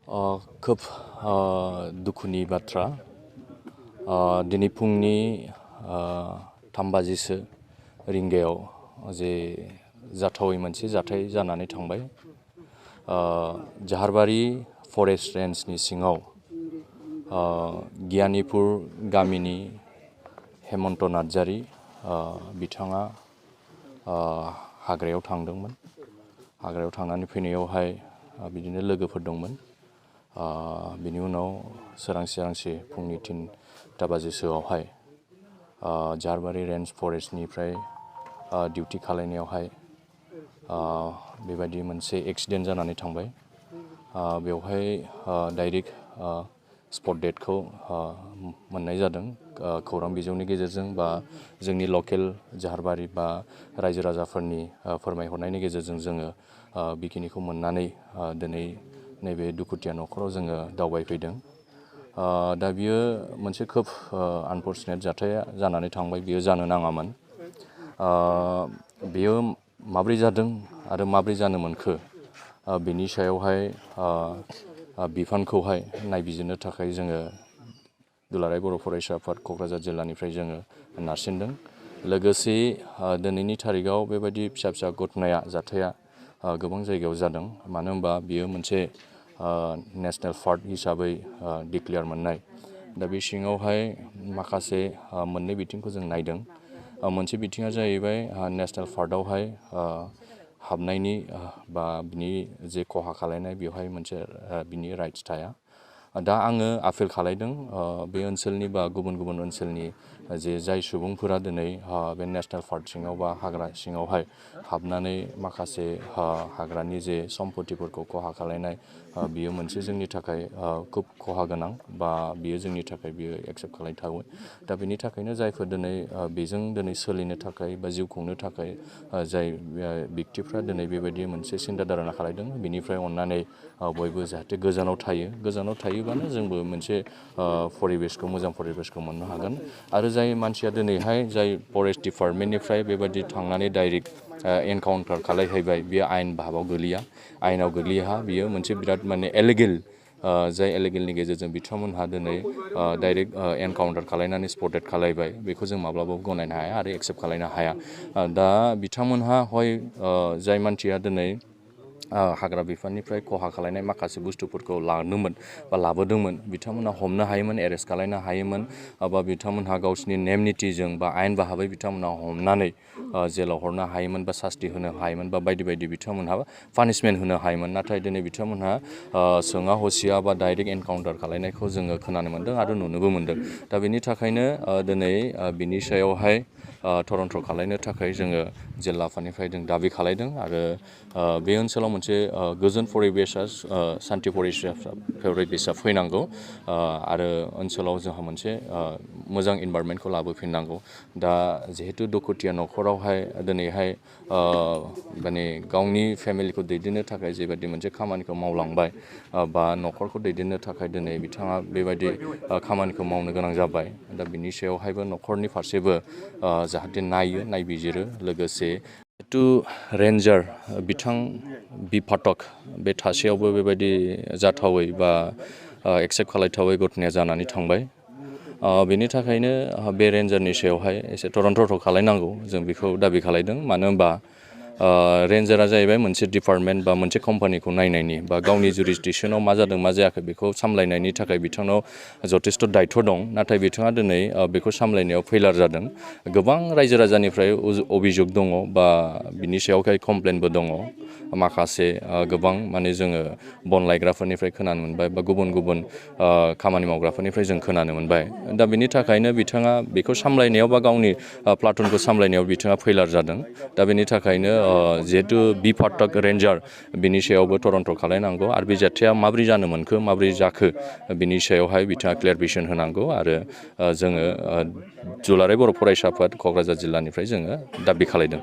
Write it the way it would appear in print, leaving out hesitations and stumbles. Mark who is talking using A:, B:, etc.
A: खोब दुखुनि बाथ्रा दिनै फुंनि 3 बाजिसो रिंगायाव जे जाथावै मोनसे जाथाय जानानै थांबाय। जाहारबारि फरेस्ट रेन्जनि सिङाव गियानिपुर गामिनि हेमन्त नार्जारि बिथाङा हाग्रायाव थांदोंमोन। हाग्रायाव थांनानै फैनायावहाय बिदिनो लोगोफोर दंमोन। बिनि उनाव सोरांसि फुंनि 3 बाजिसोआवहाय जाहारबारि रेन्ज फरेस्टनिफ्राय डिउटि खालायनायावहाय बेबायदि मोनसे एक्सिडेन्ट जानानै थांबाय। बेवहाय डाइरेक्ट स्पट डेथखौ मोननाय जादों। खौरां बिजोंनि गेजेरजों बा जोंनि लकेल जाहारबारि बा रायजो राजाफोरनि फोरमायहरनायनि गेजेरजों जोङो बेखिनिखौ मोननानै दिनै नैबे दुखुथिया न'खराव जोङो दावबायफैदों। दा बियो मोनसे खोब आनफर्चुनेट जाथाया जानानै थांबाय। बियो जानो नाङामोन। बेयो माब्रै जादों आरो माब्रै जानो मोनखो बिनि सायावहाय बिफानखौहाय नायबिजिरनो थाखाय जोङो दुलाराय बर' फरायसा आफाद क'क्राझार जिल्लानिफ्राय जोङो नारसिनदों। लोगोसे दिनैनि थारिखआव बेबायदि फिसा घटनाया जाथाया गोबां जायगायाव जादों। मानो होनबा बियो मोनसे नेसनेल पार्क हिसाबै डिक्लेयार मोननाय। दा बे सिङावहाय माखासे मोननै बिथिंखौ जों नायदों। मोनसे बिथिङा जाहैबाय नेसनेल पार्कआवहाय हाबनायनि बा बिनि जे खहा खालायनाय बेवहाय मोनसे बिनि राइट्स थाया। दा आङो आपिल खालायदों बे ओनसोलनि बा गुबुन ओनसोलनि जाय सुबुंफोरा दिनै बे नेसनेल पार्क सिङाव बा हाग्रा सिङावहाय हाबनानै माखासे हाग्रानि जे सम्पतिफोरखौ खहा खालायनाय बियो मोनसे जोंनि थाखाय खोब खहा गोनां बा बियो जोंनि थाखाय बियो एक्सेप्ट खालायथावै। दा बेनि थाखायनो जायफोर बेजों सोलिनो थाखाय बा जिउ खुंनो थाखाय जाय व्यक्तिफ्रा दिनै बेबायदि मोनसे सिन्था धारना खालायदों बिनिफ्राय अननानै बयबो जाहाथे गोजानाव थायो। गोजानाव थायोबानो जोंबो मोनसे परिबेसखौ मोजां परिबेसखौ मोननो हागोन। आरो जाय मानसिया दिनैहाय जाय फरेस्ट डिपार्टमेन्टनिफ्राय बेबायदि थांनानै डाइरेक्ट एनकाउन्टार खालायहैबाय बेयो आयेन भाबाव गोलैया। आयेनाव गोग्लैया। बियो मोनसे बिराद माने एलिगेल जाय एलिगेलनि गेजेरजों बिथांमोनहा दिनै डाइरेक्ट एनकाउन्टार खालायनानै स्पट डेथ खालायबाय बेखौ जों माब्लाबाबो गनायनो हाया आरो एक्सेप्ट खालायनो हाया। दा बिथांमोनहा जाय मानसिया दिनै हाग्रा बिफाननिफ्राय खहा खालायनाय माखासे बुस्थुफोरखौ लादोंमोन बा लाबोदोंमोन बिथांमोनहा हमनो हायोमोन, एरेस्ट खालायनो हायोमोन बा बिथांमोनहा गावसिनि नेम निथिजों बा आयेन भाबै बिथांमोनहा हमनानै जेलाव हरनो हायोमोन बा सास्ति होनो हायोमोन बा बायदि बिथांमोनहा पानिशमेन्ट होनो हायोमोन। नाथाय दिनै बिथांमोनहा सोङा हसिया बा डाइरेक्ट एनकाउन्टार खालायनायखौ जोङो खोनानो मोन्दों आरो नुनोबो मोन्दों। दा बेनि थाखायनो दिनै बिनि सायावहाय थरन्थ' खालायनो थाखाय जोङो जिल्ला आफादनिफ्राय जों दाबि खालायदों आरो बे ओनसोलाव मोनसे गोजोन परिबेसा सान्थि परिबेसा फैनांगौ आरो ओनसोलाव जोंहा मोनसे मोजां इनभारमेन्टखौ लाबोफिननांगौ। दा जिहेतु दुखुथिया न'खरावहाय दिनैहाय माने गावनि फेमिलिखौ दैदेननो थाखाय जेबायदि मोनसे खामानिखौ मावलांबाय बा न'खरखौ दैदेननो थाखाय दिनै बिथाङा बेबायदि खामानिखौ मावनो गोनां जाबाय। दा बिनि सायावहायबो न'खरनि फारसेबो जाहाथे नायबिजिरो। लोगोसे जिहेतु रेन्जार बिथां बि फाटक बे थासेयावबो बेबायदि जाथावै बा एक्सेप्ट खालायथावै घटनाया जानानै थांबाय। बेनि थाखायनो बे रेन्जारनि सायावहाय एसे थरन्थ' खालायनांगौ जों बेखौ दाबि खालायदों। मानो होनबा रेन्जारा जाहैबाय मोनसे डिपार्टमेन्ट बा मोनसे कम्पानिखौ नायनायनि बा गावनि जुरिसडिक्सनाव मा जादों मा जायाखै बेखौ सामलायनायनि थाखाय बिथांनाव जथेस्थ' दायथ' दं। नाथाय बिथाङा दिनै बेखौ सामलायनायाव फेइलार जादों। गोबां रायजो राजानिफ्राय अभियोग दङ बा बिनि सायावहाय कमप्लेनबो दङ। माखासे गोबां माने जोङो बन लायग्राफोरनिफ्राय खोनानो मोनबाय बा गुबुन खामानि मावग्राफोरनिफ्राय जों खोनानो मोनबाय। दा बेनि थाखायनो बिथाङा बेखौ सामलायनायाव बा गावनि प्लाटुनखौ सामलायनायाव बिथाङा फेइलार जादों। दा बेनि थाखायनो जिहेतु बि फाटक रेन्जार बिनि सायावबो थरन्थ' खालायनांगौ आरो बे जाथाया माब्रै जानो मोनखो माब्रै जाखो बिनि सायावहाय बिथाङा क्लियारफिकेसन होनांगौ आरो जोङो दुलाराय बर' फरायसा आफाद क'क्राझार जिल्लानिफ्राय जोङो दाबि खालायदों।